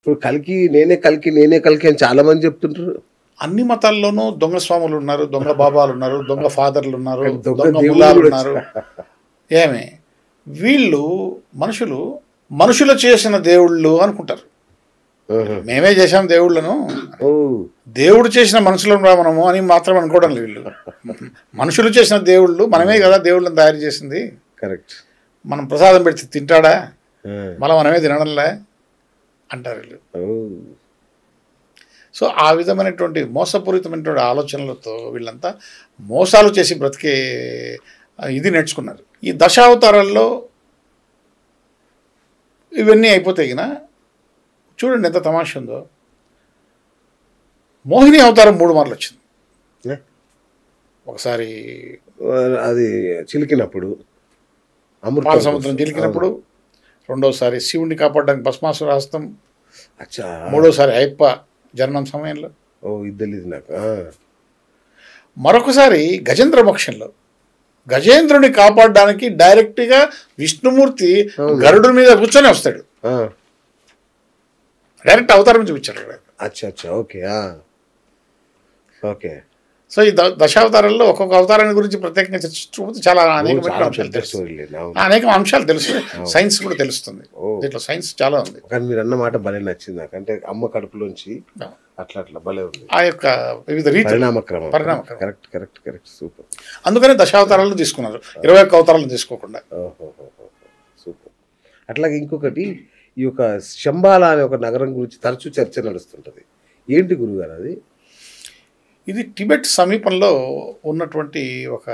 ఇప్పుడు కల్కి నేనే కల్కి నేనే కల్కి అని చాలా మంది చెప్తుంటారు. అన్ని మతాల్లోనూ దొంగ స్వాములు ఉన్నారు, దొంగ బాబాలు ఉన్నారు, దొంగ ఫాదర్లు ఉన్నారు, దొంగ దొంగ దేవుళ్ళు ముల్లాలు కూడా ఉన్నారు. ఏమి వీళ్ళు మనుషులు చేసిన దేవుళ్ళు అనుకుంటారు. మేమే చేసాం దేవుళ్ళను, దేవుడు చేసిన మనుషులను రా మనము అని మాత్రం అనుకోవడం లేదు వీళ్ళు. మనుషులు చేసిన దేవుళ్ళు, మనమే కదా దేవుళ్ళని తయారు చేసింది. కరెక్ట్. మనం ప్రసాదం పెడితే తింటాడా, మళ్ళీ మనమే తినడంలే అంటారు వీళ్ళు. సో ఆ విధమైనటువంటి మోసపూరితమైనటువంటి ఆలోచనలతో వీళ్ళంతా మోసాలు చేసి బ్రతికే ఇది నేర్చుకున్నారు. ఈ దశావతారాల్లో ఇవన్నీ అయిపోతాయి గిన చూడండి ఎంత తమాషా ఉందో. మోహిని అవతారం 3 మార్లు వచ్చింది. ఒకసారి అది చిలికినప్పుడు, పాల సముద్రం చిలికినప్పుడు, రెండోసారి శివుడిని కాపాడడానికి భస్మాసుర హస్తం, మూడోసారి అయ్యప్ప జననం సమయంలో, మరొకసారి గజేంద్ర మోక్షంలో గజేంద్రుని కాపాడడానికి డైరెక్ట్గా విష్ణుమూర్తి గరుడు మీద కూర్చొని వస్తాడు. డైరెక్ట్ అవతారం చూపించాడు అక్కడ. ఓకే. సో ఈ దశావతారాల్లో ఒక్కొక్క అవతారాన్ని గురించి ప్రత్యేకంగా చర్చించకపోతే చాలా అనేకమైన అంశాలు తెలుస్తుంది, అనేక అంశాలు తెలుస్తుంది, సైన్స్ కూడా తెలుస్తుంది. దీంట్లో సైన్స్ చాలా ఉంది. కానీ మీరు అన్న మాట భలే నచ్చింది నాకు. అంటే అమ్మ కడుపులోంచి అట్లా భలే ఉంది ఆ యొక్క వివిధ రీతి పరిణామక్రమం. Correct correct correct. సూపర్. అందుకనే దశావతారాలను తీసుకున్నారు, 21 అవతారాలను తీసుకోకుండా. సూపర్. అట్లాగే ఇంకొకటి, ఈ యొక్క శంబాల అనే ఒక నగరం గురించి తరచూ చర్చ నడుస్తుంటది. ఏంటి గురుగారు అది? ఇది టిబెట్ సమీపంలో ఉన్నటువంటి ఒక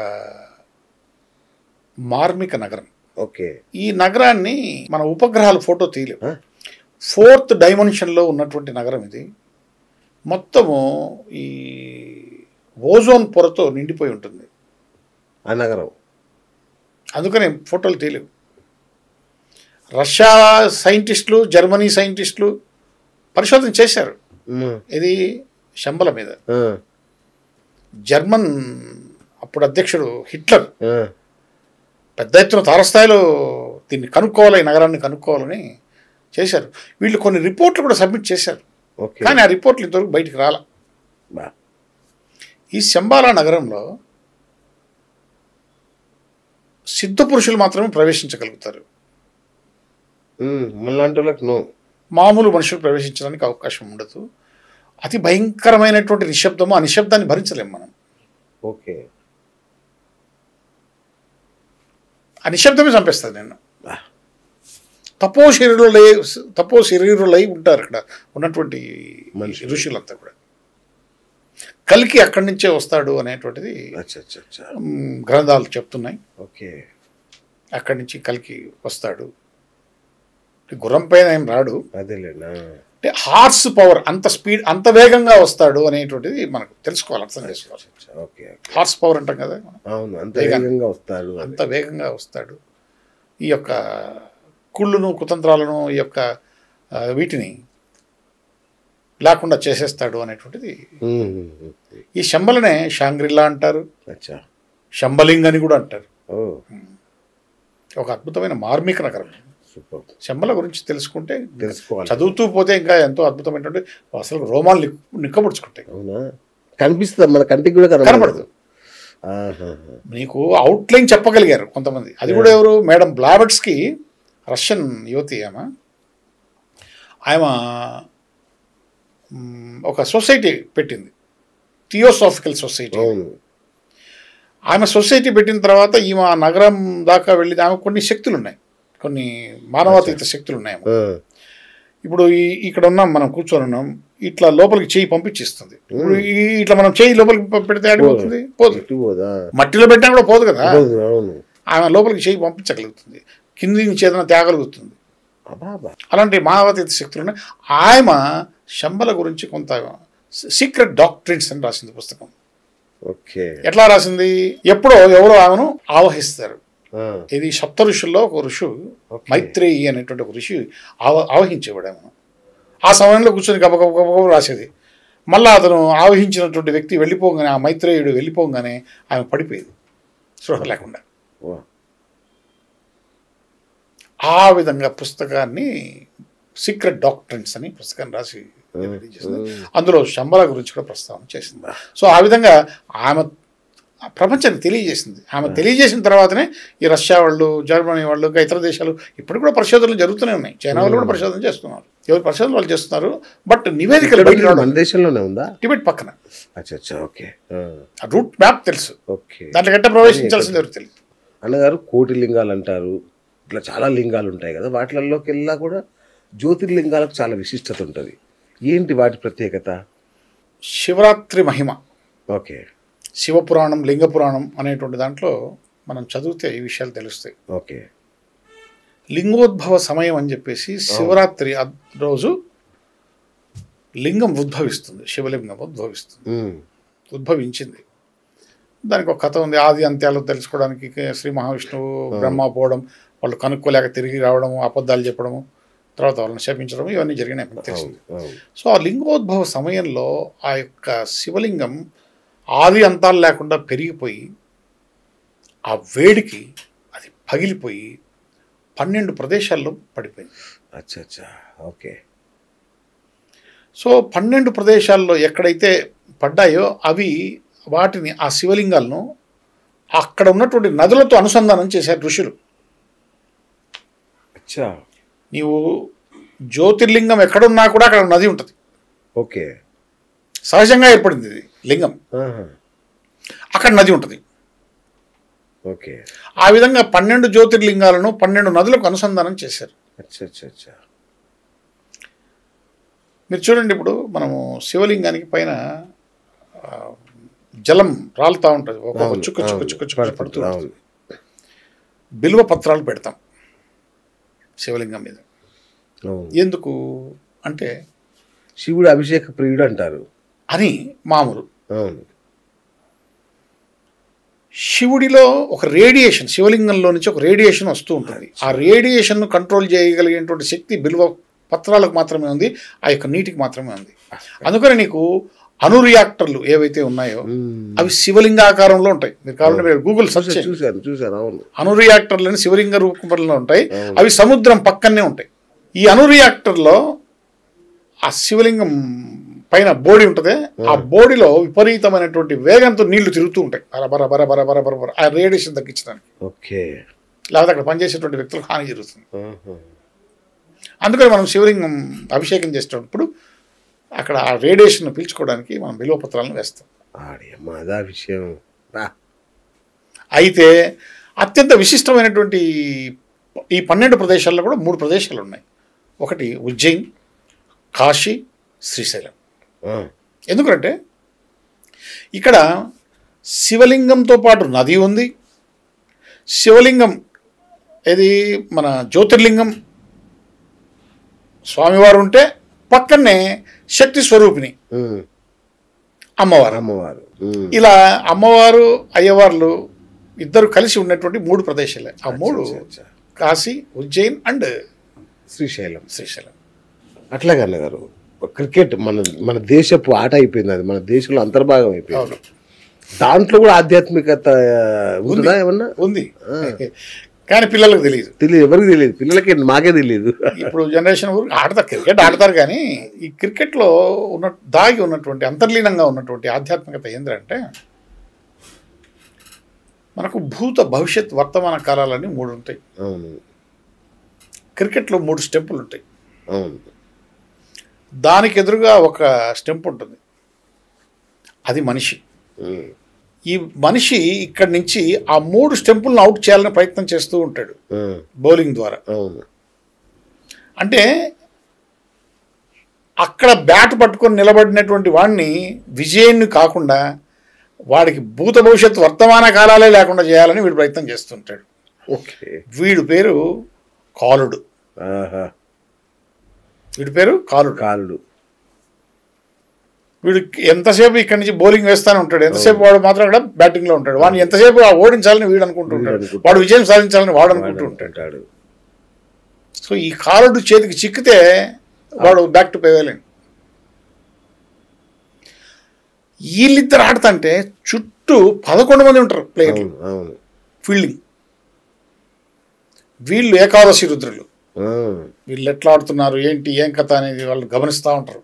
మార్మిక నగరం. ఓకే. ఈ నగరాన్ని మన ఉపగ్రహాలు ఫోటో తీయలేవు. 4th డైమెన్షన్లో ఉన్నటువంటి నగరం ఇది. మొత్తము ఈ ఓజోన్ పొరతో నిండిపోయి ఉంటుంది ఆ నగరం. అందుకనే ఫోటోలు తీయలేవు. రష్యా సైంటిస్టులు, జర్మనీ సైంటిస్టులు పరిశోధన చేశారు ఇది శంబల మీద. జర్మన్ అప్పుడు అధ్యక్షుడు హిట్లర్ పెద్ద ఎత్తున తారస్థాయిలో దీన్ని కనుక్కోవాలి, ఈ నగరాన్ని కనుక్కోవాలని చేశారు. వీళ్ళు కొన్ని రిపోర్ట్లు కూడా సబ్మిట్ చేశారు, కానీ ఆ రిపోర్ట్లు ఇంతవరకు బయటికి రాలా. ఈ శంబాలా నగరంలో సిద్ధ పురుషులు మాత్రమే ప్రవేశించగలుగుతారు, మామూలు మనుషులు ప్రవేశించడానికి అవకాశం ఉండదు. అతి భయంకరమైనటువంటి నిశ్శబ్దము, ఆ నిశ్శబ్దాన్ని భరించలేము మనం. ఓకే. ఆ నిశ్శబ్దమే చంపేస్తుంది నేను. తపో శరీరులై ఉంటారు అక్కడ ఉన్నటువంటి ఋషులంతా కూడా. కల్కి అక్కడి నుంచే వస్తాడు అనేటువంటిది గ్రంథాలు చెప్తున్నాయి. ఓకే. అక్కడి నుంచి కల్కి వస్తాడు, గుర్రం పైన ఏం రాడు, అంటే హార్స్ పవర్, అంత స్పీడ్, అంత వేగంగా వస్తాడు అనేటువంటిది మనకు తెలుసుకోవాలి, అర్థం చేసుకోవాలి. హార్స్ పవర్ అంటాం కదా, అంత వేగంగా వస్తాడు. ఈ యొక్క కుళ్ళును కుతంత్రాలను ఈ యొక్క వీటిని లేకుండా చేసేస్తాడు అనేటువంటిది. ఈ శంబలనే షాంగ్రిల్లా అంటారు, శంబలింగ్ అని కూడా అంటారు. ఒక అద్భుతమైన మార్మిక నగరం. శంబల గురించి తెలుసుకుంటే, చదువుతూ పోతే ఇంకా ఎంతో అద్భుతమైనటువంటి అసలు రోమాలు నిక్కబుడుచుకుంటాయి. కనిపిస్తుంది, మన కంటికి కూడా కనపడదు. నీకు అవుట్లైన్ చెప్పగలిగారు కొంతమంది. అది కూడా ఎవరు? మేడం బ్లావెట్స్కి, రష్యన్ యువతి. ఆమె ఒక సొసైటీ పెట్టింది, థియోసాఫికల్ సొసైటీ. ఆమె సొసైటీ పెట్టిన తర్వాత ఈమె నగరం దాకా వెళ్ళి ఆమె కొన్ని శక్తులు ఉన్నాయి, కొన్ని మానవాతీత శక్తులు ఉన్నాయి. ఇప్పుడు ఇక్కడ ఉన్నాం, మనం కూర్చొని ఉన్నాం, ఇట్లా లోపలికి చేయి పంపించేస్తుంది. ఇప్పుడు ఇట్లా మనం చేయి లోపలికి పెడితే ఆడిపోతుంది, పోదు. మట్టిలో పెట్టినా కూడా పోదు కదా. ఆమె లోపలికి చేయి పంపించగలుగుతుంది, కింది నుంచి ఏదైనా తేగలుగుతుంది. అలాంటి మానవాతీత శక్తులు ఉన్నాయి. ఆమె శంబల గురించి కొంత సీక్రెట్ డాక్ట్రిన్స్ అని రాసింది పుస్తకం. ఎట్లా రాసింది? ఎప్పుడో ఎవరో ఆమెను ఆవహిస్తారు. ఇది సప్త ఋషుల్లో ఒక ఋషు మైత్రేయి అనేటువంటి ఒక ఋషి ఆవహించేవాడు ఆమెను. ఆ సమయంలో కూర్చొని గబగబ రాసేది. మళ్ళీ అతను ఆవహించినటువంటి వ్యక్తి వెళ్ళిపోగానే, ఆ మైత్రేయుడు వెళ్ళిపోగానే ఆమె పడిపోయేది స్పృహ లేకుండా. ఆ విధంగా పుస్తకాన్ని సీక్రెట్ డాక్ట్రిన్స్ అని పుస్తకం రాసి రిలీజ్ చేసింది. అందులో శంబల గురించి కూడా ప్రస్తావన చేసింది. సో ఆ విధంగా ఆమె ప్రపంచానికి తెలియజేసింది. ఆమె తెలియజేసిన తర్వాతనే ఈ రష్యా వాళ్ళు, జర్మనీ వాళ్ళు, ఇంకా ఇతర దేశాలు ఇప్పుడు కూడా పరిశోధనలు జరుగుతూనే ఉన్నాయి. చైనా వాళ్ళు కూడా పరిశోధన చేస్తున్నారు. ఎవరు పరిశోధనలు వాళ్ళు చేస్తున్నారు. బట్ నివేదికలు మన దేశంలోనే ఉందా? టిబెట్ పక్కన. ఓకే. రూట్ మ్యాప్ తెలుసు. ఓకే. దాంట్లో గట్ట ప్రవేశించాల్సింది ఎవరు తెలియదు. అన్నగారు కోటి లింగాలు అంటారు, ఇట్లా చాలా లింగాలు ఉంటాయి కదా, వాటిల్లోకి వెళ్ళా కూడా జ్యోతిర్లింగాలకు చాలా విశిష్టత ఉంటుంది. ఏంటి వాటి ప్రత్యేకత? శివరాత్రి మహిమ. ఓకే. శివపురాణం, లింగ పురాణం అనేటువంటి దాంట్లో మనం చదివితే ఈ విషయాలు తెలుస్తాయి. ఓకే. లింగోద్భవ సమయం అని చెప్పేసి శివరాత్రి రోజు లింగం ఉద్భవిస్తుంది, శివలింగం ఉద్భవించింది. దానికి ఒక కథ ఉంది. ఆది అంత్యాలు తెలుసుకోవడానికి శ్రీ మహావిష్ణువు బ్రహ్మ పోవడం, వాళ్ళు కనుక్కోలేక తిరిగి రావడము, అబద్ధాలు చెప్పడము, తర్వాత వాళ్ళని శపించడం, ఇవన్నీ జరిగినాయి మనకు తెలిసింది. సో ఆ లింగోద్భవ సమయంలో ఆ యొక్క శివలింగం ఆది అంతాలు లేకుండా పెరిగిపోయి ఆ వేడికి అది పగిలిపోయి 12 ప్రదేశాల్లో పడిపోయింది. ఓకే. సో 12 ప్రదేశాల్లో ఎక్కడైతే పడ్డాయో అవి వాటిని, ఆ శివలింగాలను అక్కడ ఉన్నటువంటి నదులతో అనుసంధానం చేశారు ఋషులు. నీవు జ్యోతిర్లింగం ఎక్కడున్నా కూడా అక్కడ నది ఉంటుంది. ఓకే. సహజంగా ఏర్పడింది ఇది లింగం, అక్కడ నది ఉంటుంది. ఓకే. ఆ విధంగా 12 జ్యోతిర్లింగాలను 12 నదులకు అనుసంధానం చేశారు. మీరు చూడండి, ఇప్పుడు మనము శివలింగానికి పైన జలం రాలుతూ ఉంటుంది, ఒక్కొక్క చుక్కు చుక్కు చుక్కు చుక్కు పడుతూ ఉంటుంది. బిల్వ పత్రాలు పెడతాం శివలింగం మీద. ఎందుకు అంటే శివుడు అభిషేక ప్రియుడు అంటారు అని మామూలు. శివుడిలో ఒక రేడియేషన్, శివలింగంలో నుంచి ఒక రేడియేషన్ వస్తూ ఉంటుంది. ఆ రేడియేషన్ను కంట్రోల్ చేయగలిగేటువంటి శక్తి బిల్వ పత్రాలకు మాత్రమే ఉంది, ఆ యొక్క నీటికి మాత్రమే ఉంది. అందుకని నీకు అణు రియాక్టర్లు ఏవైతే ఉన్నాయో అవి శివలింగాకారంలో ఉంటాయి. మీరు కావాలంటే మీరు గూగుల్ సెర్చ్ చేయండి. అణు రియాక్టర్లని శివలింగ రూపంలో ఉంటాయి. అవి సముద్రం పక్కనే ఉంటాయి. ఈ అణు రియాక్టర్లో ఆ శివలింగం పైన బోడీ ఉంటుంది. ఆ బోడీలో విపరీతమైనటువంటి వేగంతో నీళ్లు తిరుగుతూ ఉంటాయి, బర బర బర బర బర బర, ఆ రేడియేషన్ తగ్గించడానికి. ఓకే. లేకపోతే అక్కడ పనిచేసేటువంటి వ్యక్తులకు హాని జరుగుతుంది. అందుకని మనం శివలింగం అభిషేకం చేసేటప్పుడు అక్కడ ఆ రేడియేషన్ పీల్చుకోవడానికి మనం బిల్వపత్రాలను వేస్తాం. విషయం. అయితే అత్యంత విశిష్టమైనటువంటి ఈ 12 ప్రదేశాల్లో కూడా 3 ప్రదేశాలు ఉన్నాయి. ఒకటి ఉజ్జయిన్, కాశీ, శ్రీశైలం. ఎందుకంటే ఇక్కడ శివలింగంతో పాటు నది ఉంది. శివలింగం ఇది మన జ్యోతిర్లింగం స్వామివారు ఉంటే పక్కనే శక్తి స్వరూపిణి అమ్మవారు. ఇలా అమ్మవారు అయ్యవార్లు ఇద్దరు కలిసి ఉన్నటువంటి 3 ప్రదేశాలే. ఆ 3 కాశీ, ఉజ్జయిన్ అండ్ శ్రీశైలం. అట్లాగే అన్నగారు, క్రికెట్ మన దేశపు ఆట అయిపోయింది, అది మన దేశంలో అంతర్భాగం అయిపోయింది. దాంట్లో కూడా ఆధ్యాత్మికత ఉందా? ఏమన్నా ఉంది, కానీ పిల్లలకు తెలియదు. ఎవరికి తెలియదు, పిల్లలకి మాకే తెలియదు. ఇప్పుడు జనరేషన్ ఆడతారు, క్రికెట్ ఆడతారు, కానీ ఈ క్రికెట్లో దాగి ఉన్నటువంటి అంతర్లీనంగా ఉన్నటువంటి ఆధ్యాత్మికత ఏంటంటే మనకు భూత, భవిష్యత్, వర్తమాన కాలాలని 3 ఉంటాయి. క్రికెట్లో 3 స్టెంపులు ఉంటాయి. దానికి ఎదురుగా ఒక స్టెంప్ ఉంటుంది, అది మనిషి. ఈ మనిషి ఇక్కడి నుంచి ఆ 3 స్టెంపులను అవుట్ చేయాలని ప్రయత్నం చేస్తూ ఉంటాడు బౌలింగ్ ద్వారా. అంటే అక్కడ బ్యాట్ పట్టుకొని నిలబడినటువంటి వాడిని విజయాన్ని కాకుండా వాడికి భూత, భవిష్యత్, వర్తమాన కాలాలే లేకుండా చేయాలని వీడు ప్రయత్నం చేస్తుంటాడు. వీడి పేరు కాలుడు. కాలుడు. వీడు ఎంతసేపు ఇక్కడి నుంచి బౌలింగ్ వేస్తానే ఉంటాడు, ఎంతసేపు వాడు మాత్రం అక్కడ బ్యాటింగ్లో ఉంటాడు. వాడిని ఎంతసేపు ఓడించాలని వీడు అనుకుంటుంటాడు, వాడు విజయం సాధించాలని వాడు అనుకుంటూ ఉంటాడు. సో ఈ కాలుడు చేతికి చిక్కితే వాడు బ్యాక్ టు పేవేలేండి. వీళ్ళిద్దరు ఆడుతుంటే చుట్టూ 11 మంది ఉంటారు ప్లేయర్లు, ఫీల్డింగ్. వీళ్ళు ఏకాదశి రుద్రులు, వీళ్ళు ఎట్లా ఆడుతున్నారు ఏంటి ఏం కథ అనేది వాళ్ళు గమనిస్తూ ఉంటారు.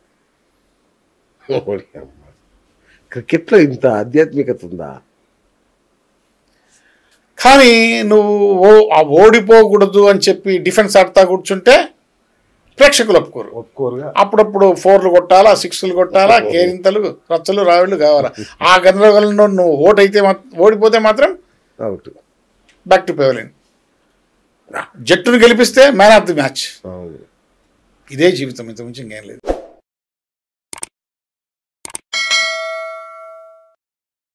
క్రికెట్లో ఇంత ఆధ్యాత్మికత ఉందా? కానీ నువ్వు ఓడిపోకూడదు అని చెప్పి డిఫెన్స్ ఆడుతా కూర్చుంటే ప్రేక్షకులు ఒప్పుకోరుగా. అప్పుడప్పుడు 4లు కొట్టాలా, 6లు కొట్టాలా, కేరింతలు, రచ్చలు, రావిళ్ళు కావాలా. ఆ గందరగోళంలో నువ్వు ఓడిపోతే మాత్రం అవుట్, బ్యాక్ టు పెవిలియన్. జట్టును గెలిపిస్తే మ్యాన్ ఆఫ్ ది మ్యాచ్. ఇదే జీవితం, ఇంతకుమించి ఇంకేం లేదు.